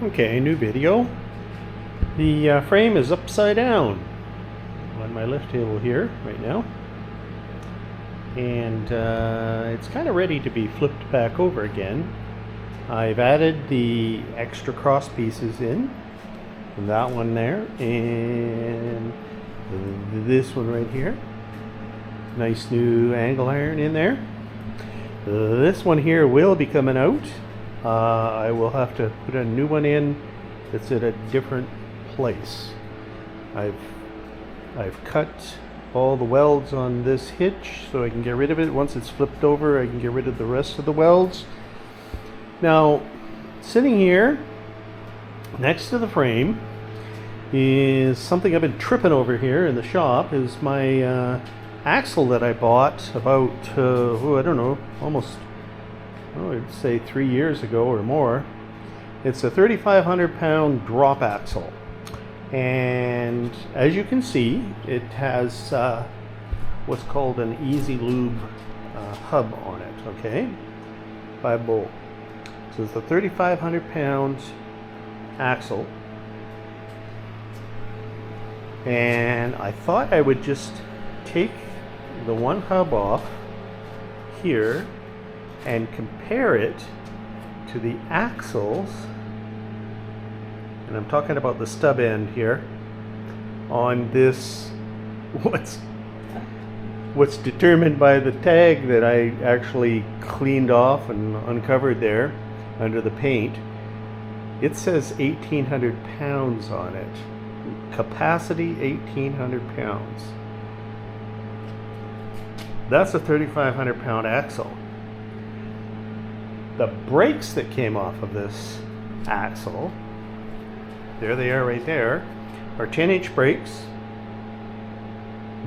Okay, new video. The frame is upside down on my lift table here right now, and it's kind of ready to be flipped back over again. I've added the extra cross pieces in, and that one there, and this one right here. Nice new angle iron in there. This one here will be coming out. I will have to put a new one in that's at a different place. I've cut all the welds on this hitch so I can get rid of it. Once it's flipped over, I can get rid of the rest of the welds. Now, sitting here next to the frame is something I've been tripping over here in the shop. Is my axle that I bought about, I don't know, almost, I'd say 3 years ago or more. It's a 3,500 pound drop axle. And as you can see, it has what's called an Easy Lube hub on it, okay? 5-bolt. So it's a 3,500 pound axle. And I thought I would just take the one hub off here and compare it to the axles, and I'm talking about the stub end here, on this, what's determined by the tag that I actually cleaned off and uncovered there under the paint. It says 1,800 pounds on it. Capacity 1,800 pounds. That's a 3,500 pound axle. The brakes that came off of this axle, there they are right there, are 10-inch brakes,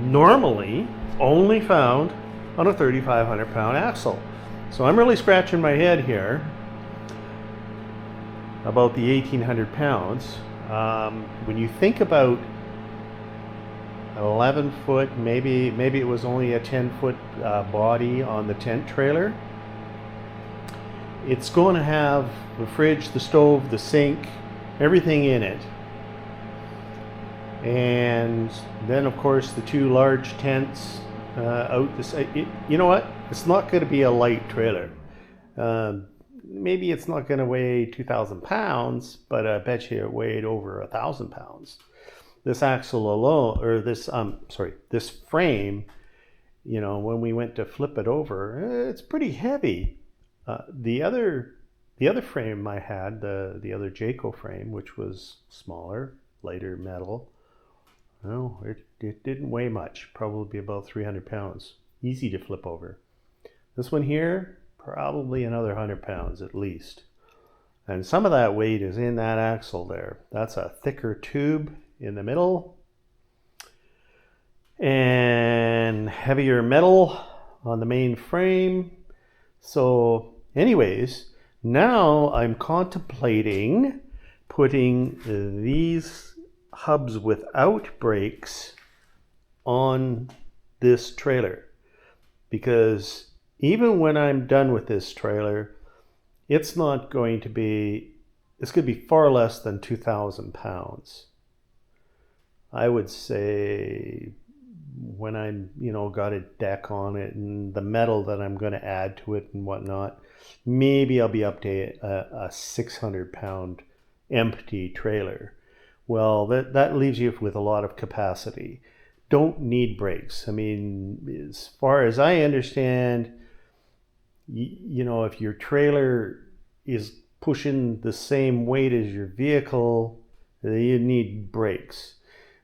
normally only found on a 3,500 pound axle. So I'm really scratching my head here about the 1,800 pounds. When you think about 11 foot, maybe it was only a 10-foot body on the tent trailer. It's going to have the fridge, the stove, the sink, everything in it. And then of course the two large tents out the side. You know what? It's not going to be a light trailer. Maybe it's not going to weigh 2,000 pounds, but I bet you it weighed over 1,000 pounds. This axle alone, or this frame, you know, when we went to flip it over, it's pretty heavy. The other frame I had, the other Jayco frame, which was smaller, lighter metal, well, it didn't weigh much, probably about 300 pounds. Easy to flip over. This one here, probably another 100 pounds at least. And some of that weight is in that axle there. That's a thicker tube in the middle, and heavier metal on the main frame. So anyways, now I'm contemplating putting these hubs without brakes on this trailer, because even when I'm done with this trailer, it's going to be far less than 2,000 pounds. I would say when I'm, got a deck on it and the metal that I'm going to add to it and whatnot, maybe I'll be up to a 600 pound empty trailer. Well, that leaves you with a lot of capacity. Don't need brakes. I mean, as far as I understand, if your trailer is pushing the same weight as your vehicle, you need brakes.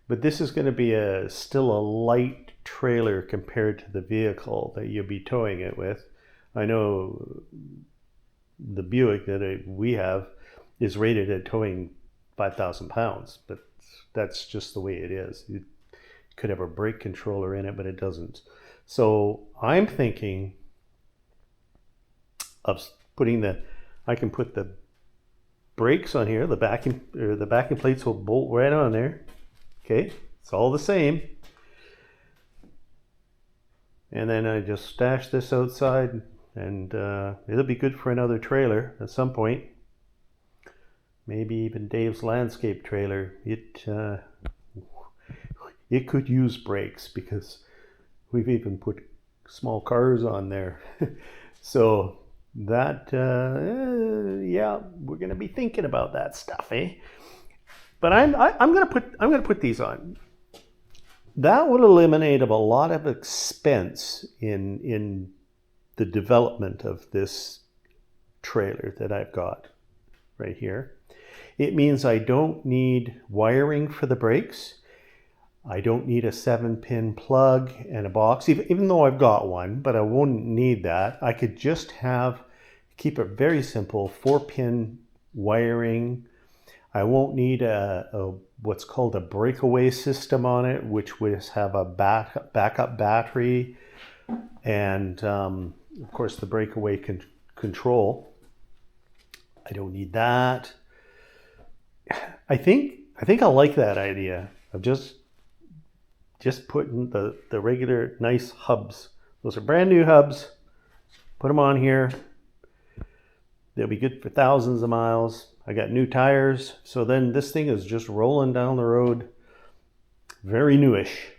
But this is going to be still a light trailer compared to the vehicle that you'll be towing it with. I know the Buick that we have is rated at towing 5,000 pounds, but that's just the way it is. You could have a brake controller in it, but it doesn't. So I'm thinking of I can put the brakes on here, the backing plates will bolt right on there. Okay, it's all the same. And then I just stash this outside, and it'll be good for another trailer at some point. maybe even Dave's landscape trailer. It could use brakes because we've even put small cars on there. So that, yeah, we're gonna be thinking about that stuff, eh? But I'm gonna put these on. That would eliminate a lot of expense in the development of this trailer that I've got right here. It means I don't need wiring for the brakes. I don't need a 7-pin plug and a box, even though I've got one, but I wouldn't need that. I could just keep it very simple, 4-pin wiring. I won't need what's called a breakaway system on it, which would have a backup battery and of course the breakaway control. I don't need that. I think I like that idea of just putting the regular nice hubs. Those are brand new hubs. Put them on here. They'll be good for thousands of miles. I got new tires, so then this thing is just rolling down the road, very newish.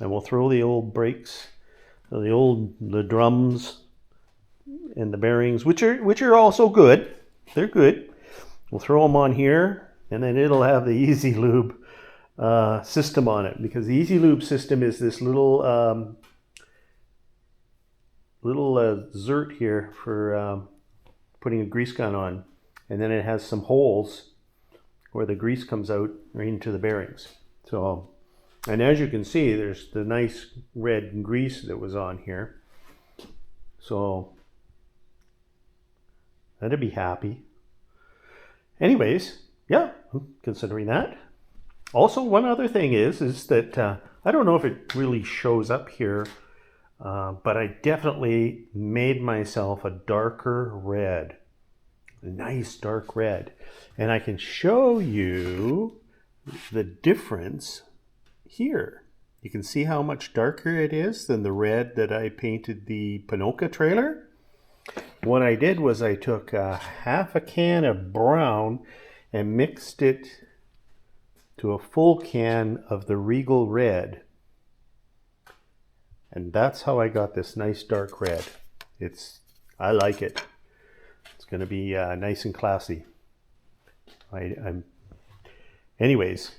And we'll throw the old brakes, the drums, and the bearings, which are also good. They're good. We'll throw them on here, and then it'll have the Easy Lube system on it, because the Easy Lube system is this little zert here for putting a grease gun on, and then it has some holes where the grease comes out right into the bearings. So, and as you can see, there's the nice red grease that was on here. So that'd be happy. Anyways, yeah, I'm considering that. Also, one other thing is that I don't know if it really shows up here, but I definitely made myself a darker red, a nice dark red. And I can show you the difference here. You can see how much darker it is than the red that I painted the Panoka trailer. What I did was I took half a can of brown and mixed it to a full can of the Regal red. And that's how I got this nice dark red. I like it. It's going to be nice and classy. Anyways,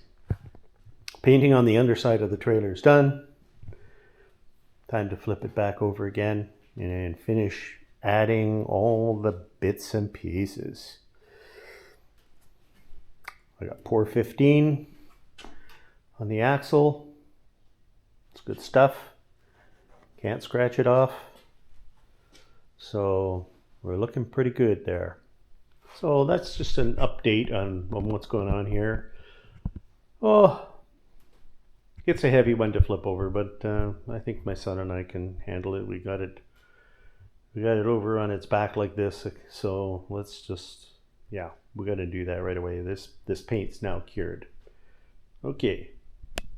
painting on the underside of the trailer is done. Time to flip it back over again and finish adding all the bits and pieces. I got pour 15 on the axle. It's good stuff. Can't scratch it off. So we're looking pretty good there. So that's just an update on what's going on here. Oh, it's a heavy one to flip over, but I think my son and I can handle it. We got it over on its back like this. So let's just, yeah, we got to do that right away. This paint's now cured. Okay.